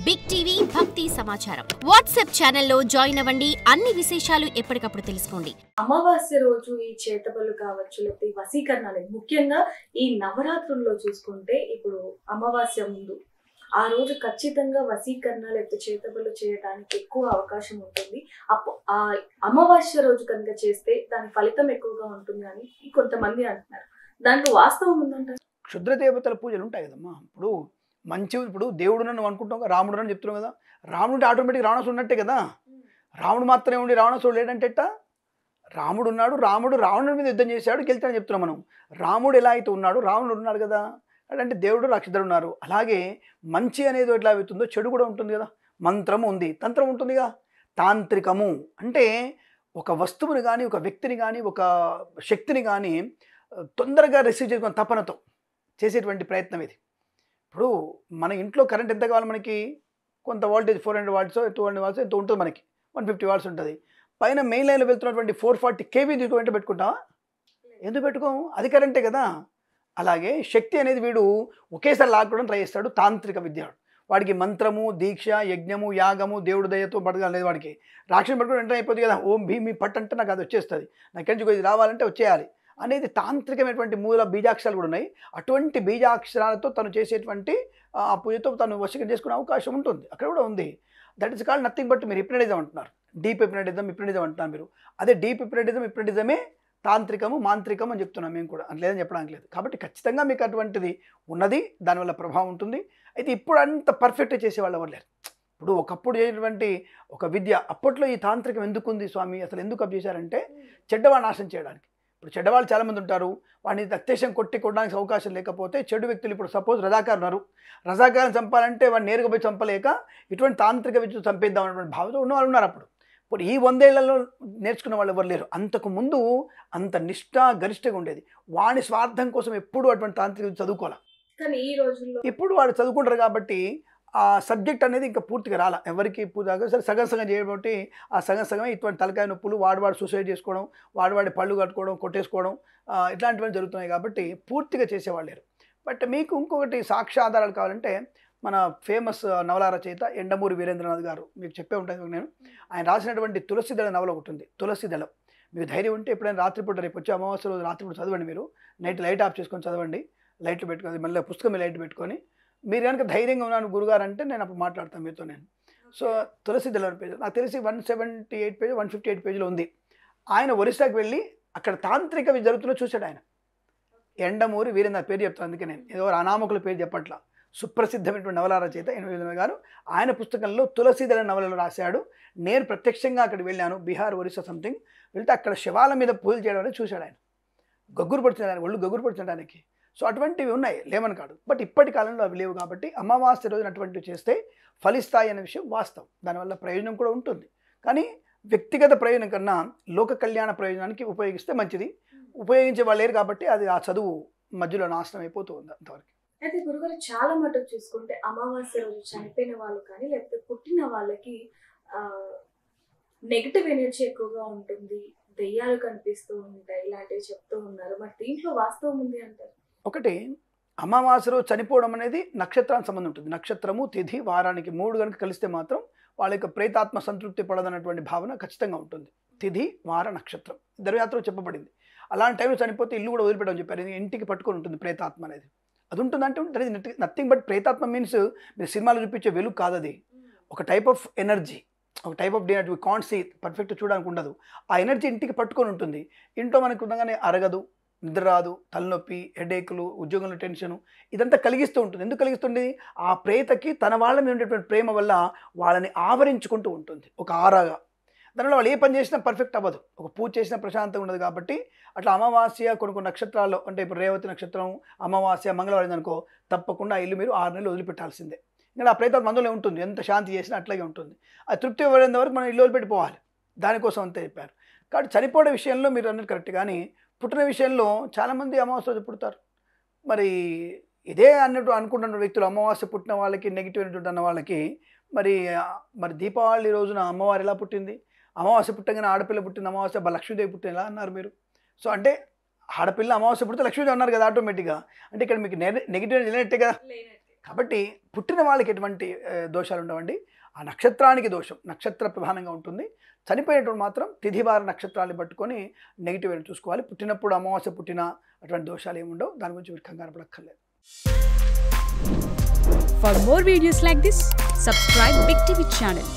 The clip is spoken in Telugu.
బిగ్ టీవీ భక్తి సమాచారం వాట్సాప్ ఛానల్లో జాయిన్ అవ్వండి. అన్ని విశేషాలు ఎప్పటికప్పుడు తెలుసుకోండి. అమావాస్య రోజు ఈ చేతబడులు కావచ్చు, లేకపోతే ఈ వశీకరణాలు ముఖ్యంగా ఈ నవరాత్రుల్లో చూసుకుంటే ఇప్పుడు అమావాస్య ముందు ఆ రోజు ఖచ్చితంగా వశీకరణ లేకపోతే చేతబడులు చేయడానికి ఎక్కువ అవకాశం ఉంటుంది. ఆ అమావాస్య రోజు కనుక చేస్తే దాని ఫలితం ఎక్కువగా ఉంటుంది అని కొంతమంది అంటున్నారు. దాంట్లో వాస్తవం ఉందంటారు. క్షుద్ర దేవతల పూజలు ఉంటాయి కదమ్మా. ఇప్పుడు దేవుడు నువ్వు అనుకుంటాం కదా, రాముడు అని చెప్తున్నావు కదా. రాముడు ఆటోమేటిక్ రావణాసుడు ఉన్నట్టే కదా. రాముడు మాత్రమే ఉండి రావణాసుడు లేడంటే ఎట్టా? రాముడు ఉన్నాడు, రావణుడి మీద యుద్ధం చేశాడు, గెలిచాడని చెప్తున్నాం మనం. రాముడు ఎలా అయితే ఉన్నాడు, రావణుడు ఉన్నాడు కదా. అంటే దేవుడు రాక్షసుడు ఉన్నారు. అలాగే మంచి అనేది ఎట్లా అవుతుందో చెడు కూడా ఉంటుంది కదా. మంత్రము ఉంది, తంత్రం ఉంటుందిగా. తాంత్రికము అంటే ఒక వస్తువుని కానీ, ఒక వ్యక్తిని కానీ, ఒక శక్తిని కానీ తొందరగా రిసీవ్ చేసుకున్న తపనతో చేసేటువంటి ప్రయత్నం ఇది. ఇప్పుడు మన ఇంట్లో కరెంట్ ఎంత కావాలి మనకి? కొంత వోల్టేజ్ 400 వాట్స్ 200 వాట్స్ ఎంత ఉంటుంది మనకి, 150 వాట్స్ ఉంటుంది. పైన మెయిన్ లైన్లో వెళ్తున్నటువంటి 440 kV వెంట పెట్టుకుంటావా? ఎందుకు పెట్టుకోము? అది కరెంటే కదా. అలాగే శక్తి అనేది వీడు ఒకేసారి లాక్కోవడం ట్రై చేస్తాడు. తాంత్రిక విద్యాడు వాడికి మంత్రము, దీక్ష, యజ్ఞము, యాగము, దేవుడి దయతో పడగలేదు. వాడికి రాక్షసుని పట్టుకుని వెంటనే అయిపోతుంది కదా. ఓం భీమి పట్టు అంటే నాకు అది వచ్చేస్తుంది, నాకు ఎక్కడి నుంచి రావాలంటే వచ్చేయాలి అనేది తాంత్రికమైనటువంటి మూల బీజాక్షరాలు కూడా ఉన్నాయి. అటువంటి బీజాక్షరాలతో తను చేసేటువంటి ఆ పూజతో తను వశీకరణ చేసుకునే అవకాశం ఉంటుంది. అక్కడ కూడా ఉంది. That is called nothing but మీరు హిప్నటిజం అంటున్నారు. డీప్ హిప్నటిజం అంటున్నారు మీరు. అదే డీప్ హిప్నటిజమే తాంత్రికము, మాంత్రికం అని చెప్తున్నాం మేము కూడా. అని లేదని చెప్పడానికి లేదు. కాబట్టి ఖచ్చితంగా మీకు అటువంటిది ఉన్నది, దానివల్ల ప్రభావం ఉంటుంది. అయితే ఇప్పుడు అంత పర్ఫెక్ట్గా చేసేవాళ్ళు ఎవరు లేరు. ఇప్పుడు ఒకప్పుడు చేసేటువంటి ఒక విద్య, అప్పట్లో ఈ తాంత్రికం ఎందుకుంది స్వామి, అసలు ఎందుకు అప్ చేశారంటే చెడ్డవాళ్ళ నాశనం చేయడానికి. ఇప్పుడు చెడ్డవాళ్ళు చాలామంది ఉంటారు, వాడిని అత్యశం కొట్టడానికి అవకాశం లేకపోతే చెడు వ్యక్తులు, ఇప్పుడు సపోజ్ రజాకారు ఉన్నారు, రజాకారుని చంపాలంటే వాడిని నేరుగా పోయి చంపలేక ఇటువంటి తాంత్రిక విద్య చంపేద్దాం అనేటువంటి భావంతో ఉన్న వాళ్ళు ఉన్నారు. ఇప్పుడు ఈ 100 ఏళ్లలో నేర్చుకున్న వాళ్ళు ఎవరు లేరు. అంతకుముందు అంత గరిష్టంగా ఉండేది. వాడి స్వార్థం కోసం ఎప్పుడు అటువంటి తాంత్రిక చదువుకోవాలి. కానీ ఈ రోజుల్లో ఇప్పుడు వాడు చదువుకుంటారు కాబట్టి ఆ సబ్జెక్ట్ అనేది ఇంకా పూర్తిగా రాలా ఎవరికి. సరే సగం చేయబట్టి ఆ సగమే ఇటువంటి తలకాయ నొప్పులు, వాడు సూసైడ్ చేసుకోవడం, వాడి పళ్ళు కట్టుకోవడం, కొట్టేసుకోవడం, ఇట్లాంటివన్నీ జరుగుతున్నాయి. కాబట్టి పూర్తిగా చేసేవాళ్ళు లేరు. బట్ మీకు ఇంకొకటి సాక్ష్యాధారాలు కావాలంటే మన ఫేమస్ నవల రచయిత ఎండమూరి వీరేంద్రనాథ్ గారు, మీకు చెప్పే ఉంటుంది నేను, ఆయన రాసినటువంటి తులసిదళ నవల ఒకటి ఉంది. తులసిదళం మీకు ధైర్యం ఉంటే ఎప్పుడైనా రాత్రిపూట, రేపు వచ్చి అమావాస్య రోజు రాత్రిపూట చదవండి. మీరు నైట్ లైట్ ఆఫ్ చేసుకొని చదవండి, లైట్లు పెట్టుకొని, మళ్ళీ పుస్తకం లైట్ పెట్టుకొని. మీరు కనుక ధైర్యంగా ఉన్నాను గురుగారు అంటే నేను అప్పుడు మాట్లాడతాను మీతో నేను. సో తులసిదళం పేజ్ నాకు తెలిసి 178 పేజ్ 158 పేజీలో ఉంది. ఆయన ఒరిస్సాకి వెళ్ళి అక్కడ తాంత్రిక జరుగుతున్నా చూశాడు ఆయన. ఎండమూరి వీరేంద్ర పేరు చెప్తాను, అందుకే నేను ఏదో అనామకుల పేరు చెప్పట్లా. సుప్రసిద్ధమైనటువంటి నవల రచయిత వీరేంద్ర గారు ఆయన పుస్తకంలో తులసిదళ నవలలో రాశాడు. నేను ప్రత్యక్షంగా అక్కడికి వెళ్ళాను, బీహార్ ఒరిస్సా సంథింగ్ వెళ్తే అక్కడ శివాల మీద పూజలు చేయడం అనేది చూశాడు ఆయన. గగ్గురు పడుతున్నాడు, ఒళ్ళు గగ్గురు పడుతున్నాడు ఆయనకి. సో అటువంటివి ఉన్నాయి, లేమని కాదు. బట్ ఇప్పటి కాలంలో అవి లేవు. కాబట్టి అమావాస్య రోజున అటువంటివి చేస్తే ఫలిస్తాయి అనే విషయం వాస్తవం. దానివల్ల ప్రయోజనం కూడా ఉంటుంది. కానీ వ్యక్తిగత ప్రయోజనం కన్నా లోక కళ్యాణ ప్రయోజనానికి ఉపయోగిస్తే మంచిది. ఉపయోగించే వాళ్ళు లేరు కాబట్టి అది ఆ చదువు మధ్యలో నాశనం అయిపోతూ ఉంది అంతవరకు. అయితే గురుగారు చాలా మటుకు చూసుకుంటే అమావాస్య రోజు చనిపోయిన వాళ్ళు కానీ లేకపోతే పుట్టిన వాళ్ళకి నెగిటివ్ ఎనర్జీ ఎక్కువగా ఉంటుంది, దెయ్యాలు కనిపిస్తూ ఉంటాయి, ఇలాంటివి చెప్తూ ఉన్నారు. మరి దీంట్లో వాస్తవం ఉంది అంటారు? ఒకటి, అమావాస్య రోజు చనిపోవడం అనేది నక్షత్రానికి సంబంధం ఉంటుంది. నక్షత్రము, తిథి, వారానికి 3 కనుక కలిస్తే మాత్రం వాళ్ళ యొక్క ప్రేతాత్మ సంతృప్తి పడదన్నటువంటి భావన ఖచ్చితంగా ఉంటుంది. తిథి, వార, నక్షత్రం ధర్మయాత్రలో చెప్పబడింది. అలాంటి టైంలో చనిపోతే ఇల్లు కూడా వదిలిపెట్టమని చెప్పారు. ఇంటికి పట్టుకొని ఉంటుంది ప్రేతాత్మ అనేది. అది ఉంటుందంటే దట్ ఈస్ నథింగ్ బట్ ప్రేతాత్మ మీన్స్ మీరు సినిమాలో చూపించే వెలుగు కాదు. అది ఒక టైప్ ఆఫ్ ఎనర్జీ, ఒక type of energy. Can't see, perfect చూడడానికి ఉండదు. ఆ ఎనర్జీ ఇంటికి పట్టుకొని ఉంటుంది. ఇంట్లో మనకు ఉండగానే అరగదు, నిద్ర రాదు, తలనొప్పి, హెడేకులు, ఉద్యోగంలో టెన్షను, ఇదంతా కలిగిస్తూ ఉంటుంది. ఎందుకు కలిగిస్తుంది? ఆ ప్రేతకి తన వాళ్ళ మీద ఉండేటువంటి ప్రేమ వల్ల వాళ్ళని ఆవరించుకుంటూ ఉంటుంది ఒక ఆరాగా. దానివల్ల వాళ్ళు ఏ పని చేసినా పర్ఫెక్ట్ అవ్వదు, ఒక పూజ చేసినా ప్రశాంతంగా ఉండదు. కాబట్టి అట్లా అమావాస్య కొన్ని నక్షత్రాల్లో, అంటే ఇప్పుడు రేవతి నక్షత్రం అమావాస్య మంగళవారం అనుకో, తప్పకుండా ఆ ఇల్లు మీరు 6 నెలలు వదిలిపెట్టాల్సిందే. ఇంకా ఆ ప్రేత మందులో ఉంటుంది, ఎంత శాంతి చేసినా అట్లాగే ఉంటుంది. అది తృప్తి ఇవ్వడం వరకు మనం ఇల్లు వదిలిపెట్టిపోవాలి. దానికోసం అంతే చెప్పారు. కాబట్టి చనిపోవడం విషయంలో మీరు అన్నది కరెక్ట్. కానీ పుట్టిన విషయంలో చాలామంది అమావాస్య రోజు పుడతారు. మరి ఇదే అన్నట్టు అనుకుంటున్న వ్యక్తులు, అమావాస్య పుట్టిన వాళ్ళకి నెగిటివ్ అనేటువంటి అన్న వాళ్ళకి మరి దీపావళి రోజున అమ్మవారు ఎలా పుట్టింది? అమావాస్య పుట్టగానే ఆడపిల్ల పుట్టింది, అమావాస్య లక్ష్మీదేవి పుట్టింది ఎలా అన్నారు మీరు? సో అంటే ఆడపిల్ల అమావాస్య పుడితే లక్ష్మీదేవి అన్నారు కదా ఆటోమేటిక్గా. అంటే ఇక్కడ మీకు నెగిటివ్ లేనట్టే కదా. కాబట్టి పుట్టిన వాళ్ళకి ఎటువంటి దోషాలు ఉండవండి. ఆ నక్షత్రానికి దోషం నక్షత్ర ప్రధానంగా ఉంటుంది. చనిపోయేటప్పుడు మాత్రం తిథివార నక్షత్రాన్ని పట్టుకొని నెగిటివ్ అని చూసుకోవాలి. పుట్టినప్పుడు అమావాస్య పుట్టిన అటువంటి దోషాలు ఏమి ఉండవు. దాని గురించి మీరు కంగారు పడక్కర్లేదు. For more videos like this, subscribe Big TV channel.